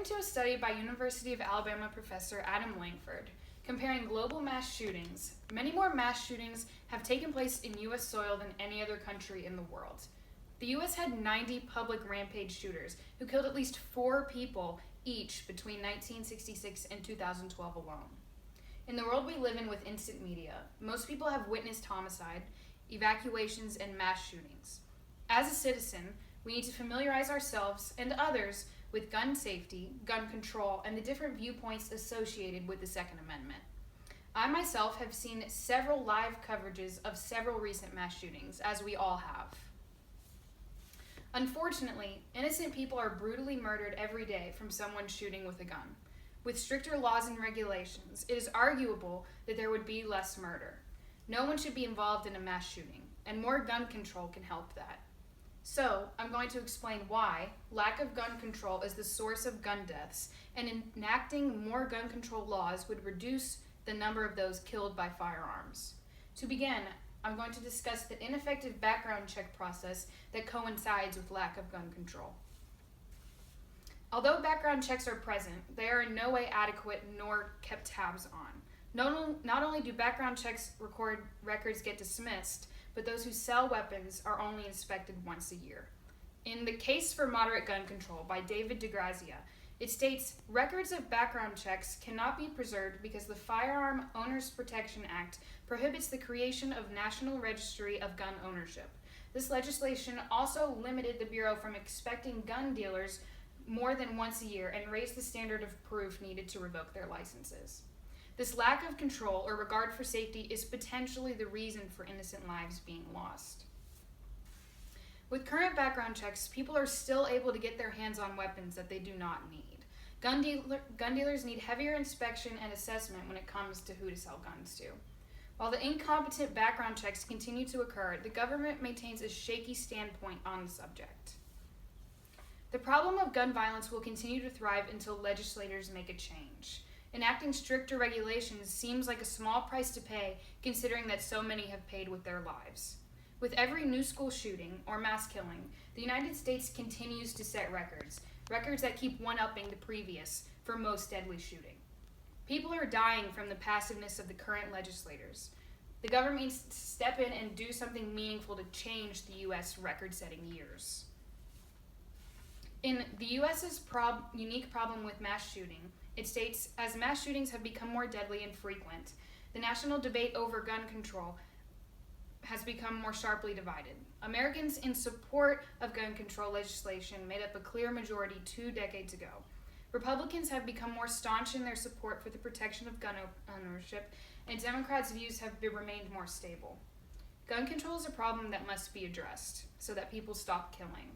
According to a study by University of Alabama professor Adam Langford, comparing global mass shootings, many more mass shootings have taken place in U.S. soil than any other country in the world. The U.S. had 90 public rampage shooters who killed at least 4 people each between 1966 and 2012 alone. In the world we live in with instant media, most people have witnessed homicide, evacuations, and mass shootings. As a citizen, we need to familiarize ourselves and others with gun safety, gun control, and the different viewpoints associated with the Second Amendment. I myself have seen several live coverages of several recent mass shootings, as we all have. Unfortunately, innocent people are brutally murdered every day from someone shooting with a gun. With stricter laws and regulations, it is arguable that there would be less murder. No one should be involved in a mass shooting, and more gun control can help that. So, I'm going to explain why lack of gun control is the source of gun deaths, and enacting more gun control laws would reduce the number of those killed by firearms. To begin, I'm going to discuss the ineffective background check process that coincides with lack of gun control. Although background checks are present, they are in no way adequate nor kept tabs on. Not only do background checks record records get dismissed, but those who sell weapons are only inspected once a year. In The Case for Moderate Gun Control by David DeGrazia, it states, records of background checks cannot be preserved because the Firearm Owners Protection Act prohibits the creation of National Registry of Gun Ownership. This legislation also limited the Bureau from inspecting gun dealers more than once a year and raised the standard of proof needed to revoke their licenses. This lack of control or regard for safety is potentially the reason for innocent lives being lost. With current background checks, people are still able to get their hands on weapons that they do not need. Gun dealers need heavier inspection and assessment when it comes to who to sell guns to. While the incompetent background checks continue to occur, the government maintains a shaky standpoint on the subject. The problem of gun violence will continue to thrive until legislators make a change. Enacting stricter regulations seems like a small price to pay, considering that so many have paid with their lives. With every new school shooting or mass killing, the United States continues to set records that keep one-upping the previous for most deadly shooting. People are dying from the passiveness of the current legislators. The government needs to step in and do something meaningful to change the U.S. record-setting years. In the U.S.'s unique problem with mass shooting, it states, as mass shootings have become more deadly and frequent, the national debate over gun control has become more sharply divided. Americans in support of gun control legislation made up a clear majority 2 decades ago. Republicans have become more staunch in their support for the protection of gun ownership, and Democrats' views have remained more stable. Gun control is a problem that must be addressed so that people stop killing.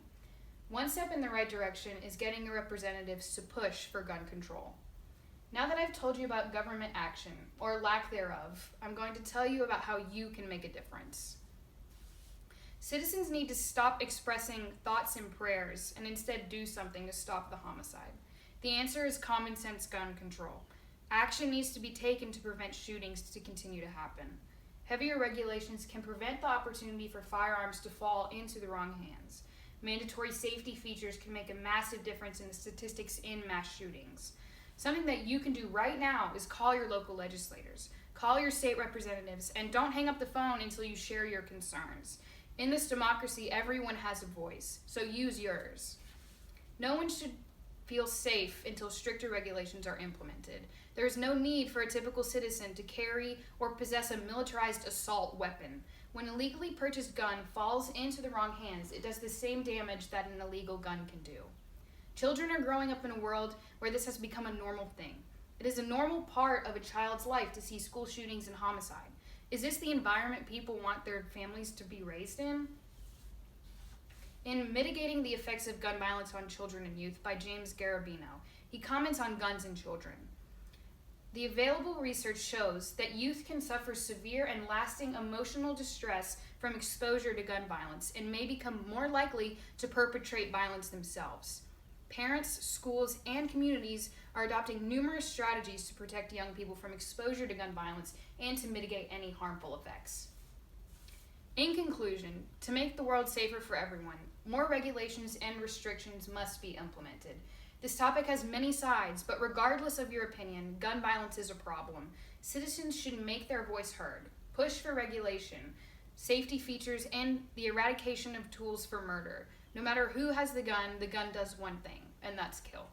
One step in the right direction is getting your representatives to push for gun control. Now that I've told you about government action, or lack thereof, I'm going to tell you about how you can make a difference. Citizens need to stop expressing thoughts and prayers and instead do something to stop the homicide. The answer is common sense gun control. Action needs to be taken to prevent shootings to continue to happen. Heavier regulations can prevent the opportunity for firearms to fall into the wrong hands. Mandatory safety features can make a massive difference in the statistics in mass shootings. Something that you can do right now is call your local legislators, call your state representatives, and don't hang up the phone until you share your concerns. In this democracy, everyone has a voice, so use yours. No one should feel safe until stricter regulations are implemented. There is no need for a typical citizen to carry or possess a militarized assault weapon. When an illegally purchased gun falls into the wrong hands, it does the same damage that an illegal gun can do. Children are growing up in a world where this has become a normal thing. It is a normal part of a child's life to see school shootings and homicide. Is this the environment people want their families to be raised in? In Mitigating the Effects of Gun Violence on Children and Youth by James Garabino, he comments on guns and children. The available research shows that youth can suffer severe and lasting emotional distress from exposure to gun violence and may become more likely to perpetrate violence themselves. Parents, schools, and communities are adopting numerous strategies to protect young people from exposure to gun violence and to mitigate any harmful effects. In conclusion, to make the world safer for everyone, more regulations and restrictions must be implemented. This topic has many sides, but regardless of your opinion, gun violence is a problem. Citizens should make their voice heard, push for regulation, safety features, and the eradication of tools for murder. No matter who has the gun does one thing, and that's kill.